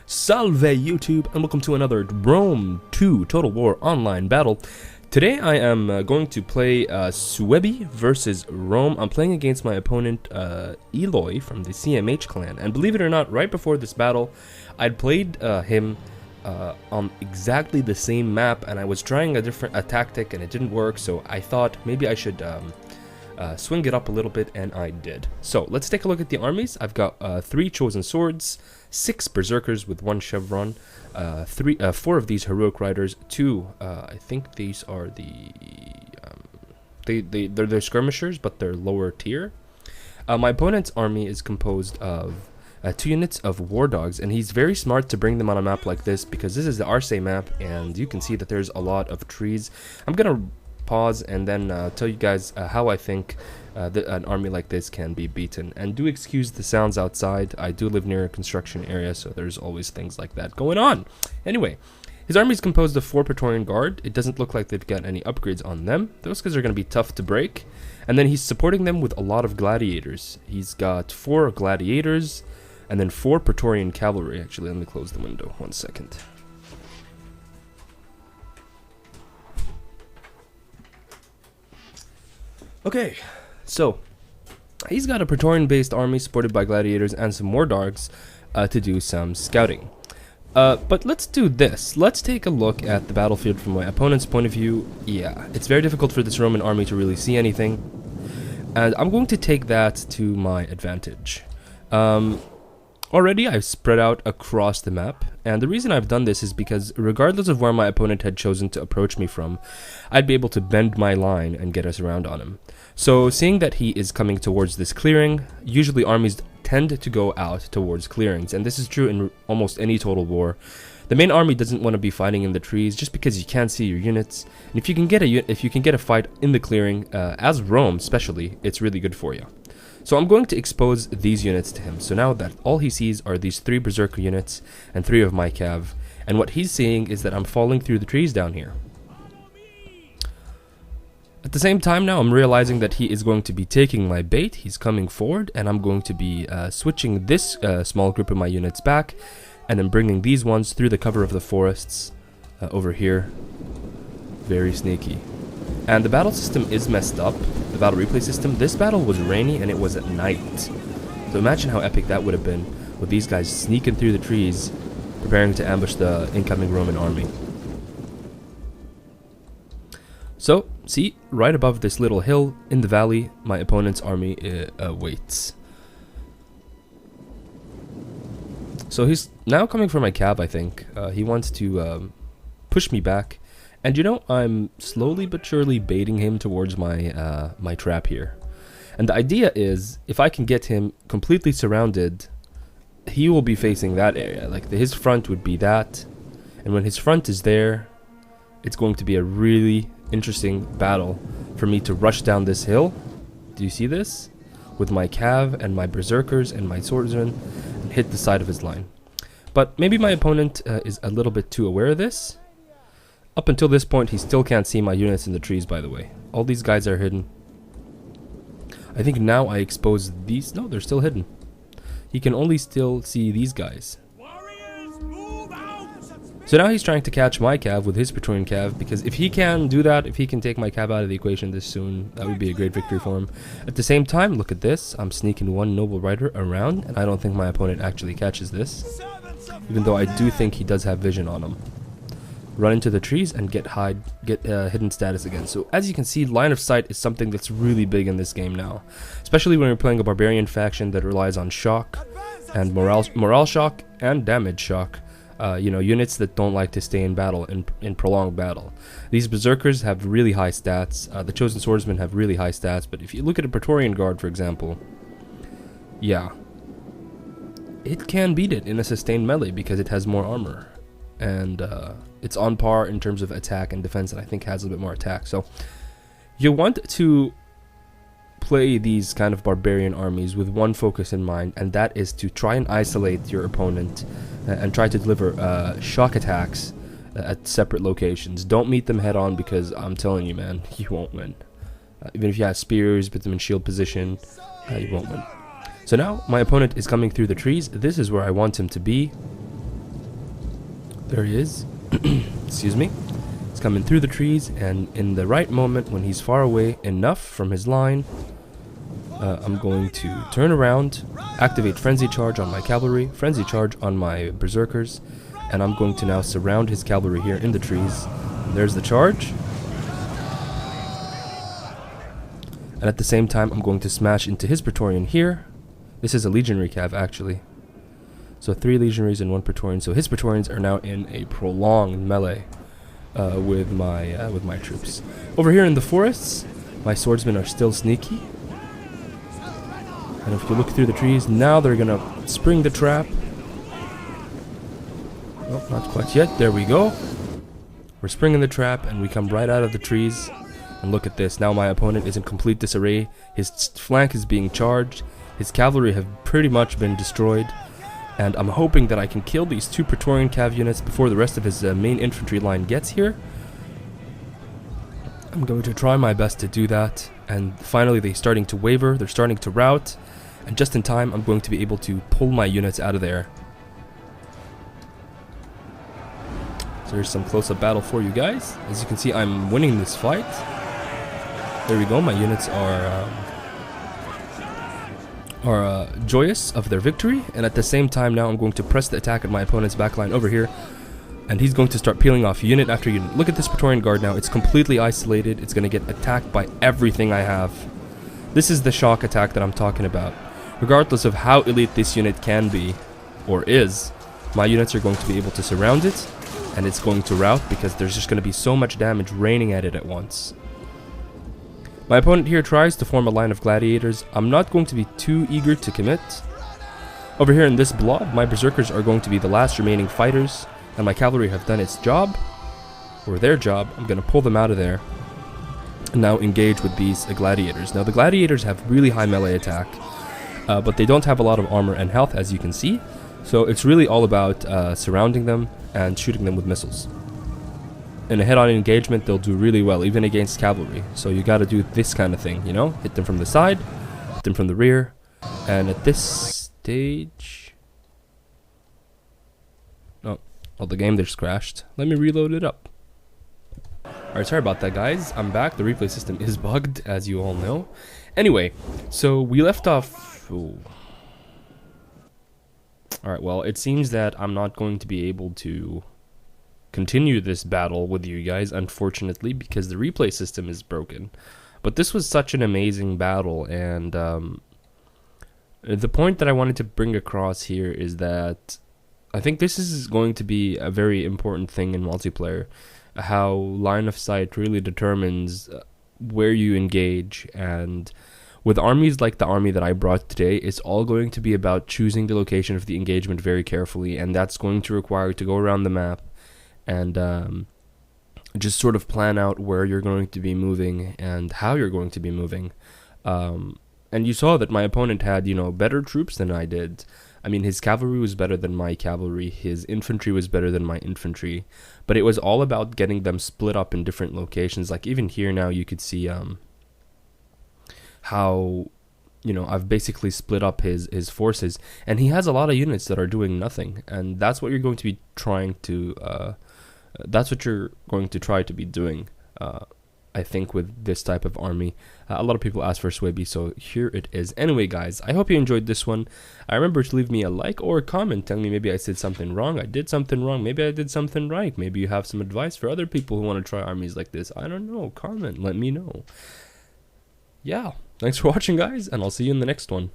Salve YouTube, and welcome to another Rome 2 Total War online battle. Today I am going to play Suebi versus Rome. I'm playing against my opponent Eloy from the CMH clan, and believe it or not, right before this battle I'd played him on exactly the same map, and I was trying a tactic and it didn't work, so I thought maybe I should swing it up a little bit, and I did. So let's take a look at the armies. I've got 3 chosen swords, 6 berserkers with 1 chevron, 4 of these heroic riders, 2 I think these are they're skirmishers, but they're lower tier. My opponent's army is composed of 2 units of war dogs, and he's very smart to bring them on a map like this because this is the Arce map, and you can see that there's a lot of trees. I'm gonna pause and then tell you guys how I think that an army like this can be beaten. And do excuse the sounds outside. I do live near a construction area, so there's always things like that going on. Anyway, his army is composed of 4 Praetorian Guard. It doesn't look like they've got any upgrades on them. Those guys are going to be tough to break. And then he's supporting them with a lot of gladiators. He's got 4 gladiators and then 4 Praetorian cavalry. Actually, let me close the window 1 second. Okay, so he's got a Praetorian-based army supported by gladiators and some war dogs to do some scouting. But let's do this. Let's take a look at the battlefield from my opponent's point of view. Yeah, it's very difficult for this Roman army to really see anything, and I'm going to take that to my advantage. Already I've spread out across the map, and the reason I've done this is because regardless of where my opponent had chosen to approach me from, I'd be able to bend my line and get us around on him. So seeing that he is coming towards this clearing, usually armies tend to go out towards clearings, and this is true in almost any total war. The main army doesn't want to be fighting in the trees just because you can't see your units, and if you can get a fight in the clearing, as Rome especially, it's really good for you. So I'm going to expose these units to him. So now that all he sees are these 3 berserker units and 3 of my cav, and what he's seeing is that I'm falling through the trees down here. At the same time now I'm realizing that he is going to be taking my bait. He's coming forward, and I'm going to be switching this small group of my units back and then bringing these ones through the cover of the forests over here. Very sneaky. And the battle system is messed up, the battle replay system. This battle was rainy and it was at night. So imagine how epic that would have been with these guys sneaking through the trees, preparing to ambush the incoming Roman army. So, see, right above this little hill in the valley, my opponent's army waits. So he's now coming for my cav, I think. He wants to push me back. And you know, I'm slowly but surely baiting him towards my my trap here. And the idea is, if I can get him completely surrounded, he will be facing that area. Like, his front would be that. And when his front is there, it's going to be a really interesting battle for me to rush down this hill. Do you see this? With my cav and my berserkers and my swordsmen, and hit the side of his line. But maybe my opponent is a little bit too aware of this. Up until this point, he still can't see my units in the trees, by the way. All these guys are hidden. I think now I expose these. No, they're still hidden. He can only still see these guys. So now he's trying to catch my cav with his Praetorian cav, because if he can do that, if he can take my cav out of the equation this soon, that would be a great victory for him. At the same time, look at this. I'm sneaking 1 noble rider around, and I don't think my opponent actually catches this. Even though I do think he does have vision on him. Run into the trees and get hidden status again. So as you can see, line of sight is something that's really big in this game now, especially when you're playing a barbarian faction that relies on shock and morale shock and damage shock. You know, units that don't like to stay in battle, in prolonged battle. These berserkers have really high stats. The chosen swordsmen have really high stats, but if you look at a Praetorian Guard, for example, yeah, it can beat it in a sustained melee because it has more armor. And it's on par in terms of attack and defense, and I think has a bit more attack. So you want to play these kind of barbarian armies with one focus in mind, and that is to try and isolate your opponent and try to deliver shock attacks at separate locations. Don't meet them head on, because I'm telling you, man, you won't win. Even if you have spears, put them in shield position, you won't win. So now my opponent is coming through the trees. This is where I want him to be. There he is. Excuse me. He's coming through the trees, and in the right moment, when he's far away enough from his line, I'm going to turn around, activate Frenzy Charge on my cavalry, Frenzy Charge on my berserkers, and I'm going to now surround his cavalry here in the trees. There's the charge. And at the same time, I'm going to smash into his Praetorian here. This is a legionary cav, actually. So 3 legionaries and 1 Praetorian. So his Praetorians are now in a prolonged melee with my troops. Over here in the forests, my swordsmen are still sneaky. And if you look through the trees, now they're gonna spring the trap. Oh, not quite yet. There we go. We're springing the trap, and we come right out of the trees. And look at this. Now my opponent is in complete disarray. His flank is being charged. His cavalry have pretty much been destroyed. And I'm hoping that I can kill these 2 Praetorian cav units before the rest of his main infantry line gets here. I'm going to try my best to do that. And finally they're starting to waver. They're starting to rout. And just in time, I'm going to be able to pull my units out of there. So here's some close-up battle for you guys. As you can see, I'm winning this fight. There we go. My units are joyous of their victory. And at the same time now, I'm going to press the attack at my opponent's backline over here. And he's going to start peeling off unit after unit. Look at this Praetorian Guard now. It's completely isolated. It's going to get attacked by everything I have. This is the shock attack that I'm talking about. Regardless of how elite this unit can be, or is, my units are going to be able to surround it, and it's going to rout because there's just going to be so much damage raining at it at once. My opponent here tries to form a line of gladiators. I'm not going to be too eager to commit. Over here in this blob, my berserkers are going to be the last remaining fighters, and my cavalry have done its job, or their job. I'm going to pull them out of there, and now engage with these gladiators. Now the gladiators have really high melee attack. But they don't have a lot of armor and health, as you can see. So it's really all about surrounding them and shooting them with missiles. In a head-on engagement, they'll do really well, even against cavalry. So you gotta do this kind of thing, you know? Hit them from the side, hit them from the rear. And at this stage... Oh, the game just crashed. Let me reload it up. Alright, sorry about that, guys. I'm back. The replay system is bugged, as you all know. Anyway, so we left off... Alright, well, it seems that I'm not going to be able to continue this battle with you guys, unfortunately, because the replay system is broken. But this was such an amazing battle, and the point that I wanted to bring across here is that I think this is going to be a very important thing in multiplayer, how line of sight really determines where you engage. And with armies like the army that I brought today, it's all going to be about choosing the location of the engagement very carefully, and that's going to require you to go around the map and just sort of plan out where you're going to be moving and how you're going to be moving. And you saw that my opponent had, better troops than I did. I mean, his cavalry was better than my cavalry, his infantry was better than my infantry, but it was all about getting them split up in different locations. Like even here now, you could see how, I've basically split up his forces, and he has a lot of units that are doing nothing, and that's what you're going to be trying to, try to be doing, I think, with this type of army. A lot of people ask for Suebi, so here it is. Anyway, guys, I hope you enjoyed this one. I remember to leave me a like or a comment telling me maybe I said something wrong, I did something wrong, maybe I did something right, maybe you have some advice for other people who want to try armies like this. I don't know, comment, let me know. Yeah, thanks for watching, guys, and I'll see you in the next one.